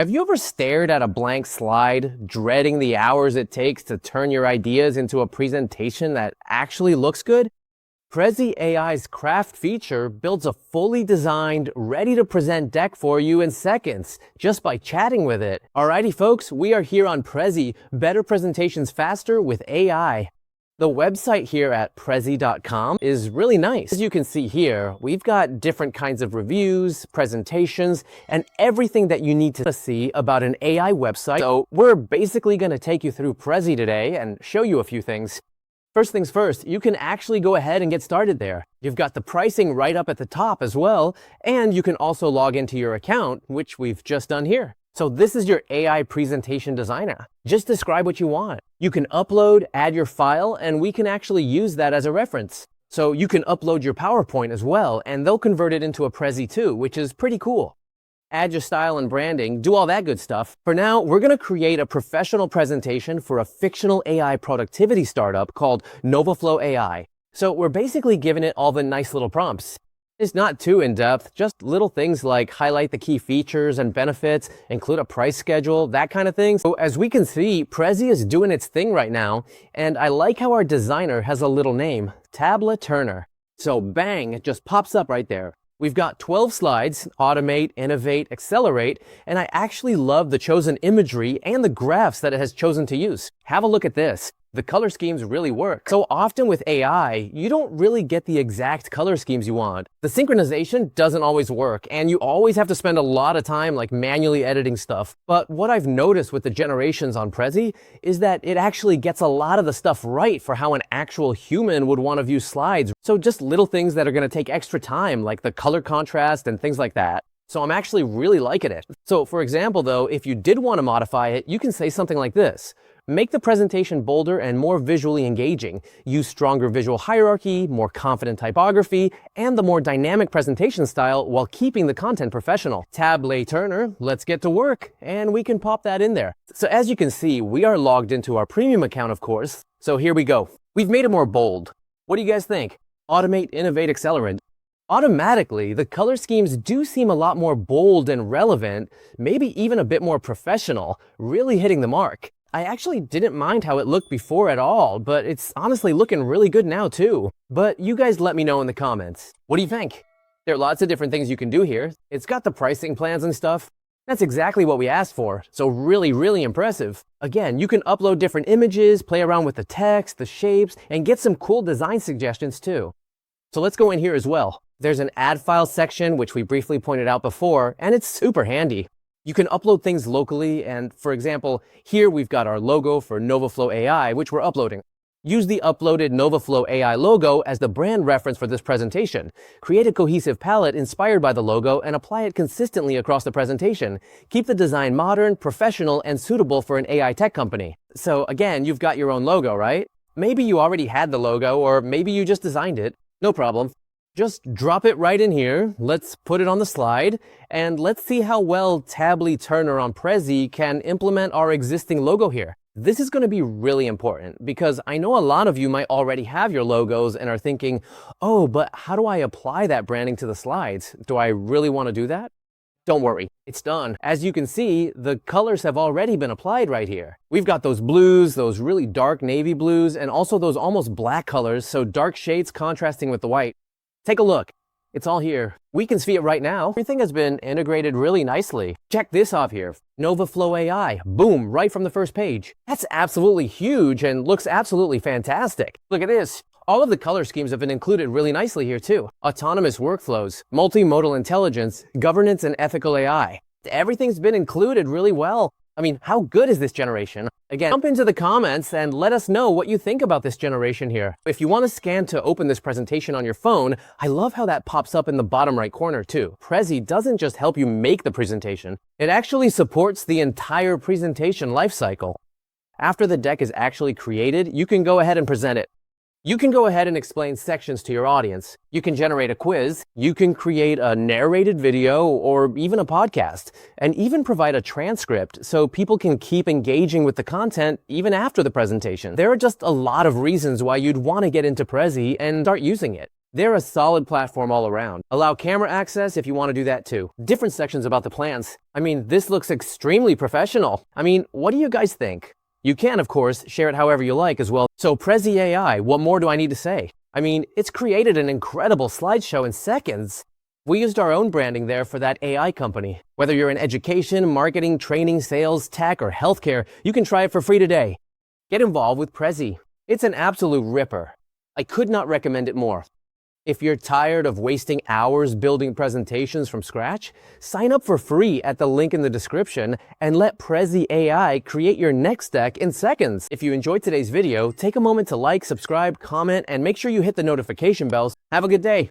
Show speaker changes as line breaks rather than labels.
Have you ever stared at a blank slide, dreading the hours it takes to turn your ideas into a presentation that actually looks good? Prezi AI's craft feature builds a fully designed, ready-to-present deck for you in seconds, just by chatting with it. Alrighty folks, we are here on Prezi, better presentations faster with AI. The website here at prezi.com is really nice. As you can see here, we've got different kinds of reviews, presentations, and everything that you need to see about an AI website. So we're basically going to take you through Prezi today and show you a few things. First things first, you can actually go ahead and get started there. You've got the pricing right up at the top as well, and you can also log into your account, which we've just done here. So this is your AI presentation designer. Just describe what you want. You can upload, add your file, and we can actually use that as a reference. So you can upload your PowerPoint as well, and they'll convert it into a Prezi too, which is pretty cool. Add your style and branding, do all that good stuff. For now, we're going to create a professional presentation for a fictional AI productivity startup called NovaFlow AI. So we're basically giving it all the nice little prompts. It's not too in-depth, just little things like highlight the key features and benefits, include a price schedule, that kind of thing. So as we can see, Prezi is doing its thing right now, and I like how our designer has a little name, Tableau Turner. So bang, it just pops up right there. We've got 12 slides, automate, innovate, accelerate, and I actually love the chosen imagery and the graphs that it has chosen to use. Have a look at this. The color schemes really work. So often with AI, you don't really get the exact color schemes you want. The synchronization doesn't always work, and you always have to spend a lot of time like manually editing stuff. But what I've noticed with the generations on Prezi is that it actually gets a lot of the stuff right for how an actual human would want to view slides. So just little things that are going to take extra time, like the color contrast and things like that. So I'm actually really liking it. So for example though, if you did want to modify it, you can say something like this. Make the presentation bolder and more visually engaging. Use stronger visual hierarchy, more confident typography, and the more dynamic presentation style while keeping the content professional. Tableau Turner, let's get to work, and we can pop that in there. So as you can see, we are logged into our premium account, of course. So here we go. We've made it more bold. What do you guys think? Automate, innovate, accelerate. Automatically, the color schemes do seem a lot more bold and relevant, maybe even a bit more professional, really hitting the mark. I actually didn't mind how it looked before at all, but it's honestly looking really good now too. But you guys let me know in the comments. What do you think? There are lots of different things you can do here. It's got the pricing plans and stuff. That's exactly what we asked for, so really impressive. Again, you can upload different images, play around with the text, the shapes, and get some cool design suggestions too. So let's go in here as well. There's an add file section, which we briefly pointed out before, and it's super handy. You can upload things locally, and for example, here we've got our logo for NovaFlow AI, which we're uploading. Use the uploaded NovaFlow AI logo as the brand reference for this presentation. Create a cohesive palette inspired by the logo and apply it consistently across the presentation. Keep the design modern, professional, and suitable for an AI tech company. So again, you've got your own logo, right? Maybe you already had the logo, or maybe you just designed it. No problem. Just drop it right in here. Let's put it on the slide, and let's see how well Tableau Turner on Prezi can implement our existing logo here. This is going to be really important because I know a lot of you might already have your logos and are thinking, oh, but how do I apply that branding to the slides? Do I really want to do that? Don't worry, it's done. As you can see, the colors have already been applied right here. We've got those blues, those really dark navy blues, and also those almost black colors, so dark shades contrasting with the white. Take a look. It's all here. We can see it right now. Everything has been integrated really nicely. Check this off here. NovaFlow AI. Boom, right from the first page. That's absolutely huge and looks absolutely fantastic. Look at this. All of the color schemes have been included really nicely here too. Autonomous workflows, multimodal intelligence, governance, and ethical AI. Everything's been included really well. I mean, how good is this generation? Again, jump into the comments and let us know what you think about this generation here. If you want to scan to open this presentation on your phone, I love how that pops up in the bottom right corner too. Prezi doesn't just help you make the presentation, it actually supports the entire presentation lifecycle. After the deck is actually created, you can go ahead and present it. You can go ahead and explain sections to your audience. You can generate a quiz. You can create a narrated video or even a podcast, and even provide a transcript so people can keep engaging with the content even after the presentation. There are just a lot of reasons why you'd want to get into Prezi and start using it. They're a solid platform all around. Allow camera access if you want to do that too. Different sections about the plans. I mean, this looks extremely professional. I mean, what do you guys think? You can, of course, share it however you like as well. So Prezi AI, what more do I need to say? I mean, it's created an incredible slideshow in seconds. We used our own branding there for that AI company. Whether you're in education, marketing, training, sales, tech, or healthcare, you can try it for free today. Get involved with Prezi. It's an absolute ripper. I could not recommend it more. If you're tired of wasting hours building presentations from scratch, sign up for free at the link in the description and let Prezi AI create your next deck in seconds. If you enjoyed today's video, take a moment to like, subscribe, comment, and make sure you hit the notification bells. Have a good day.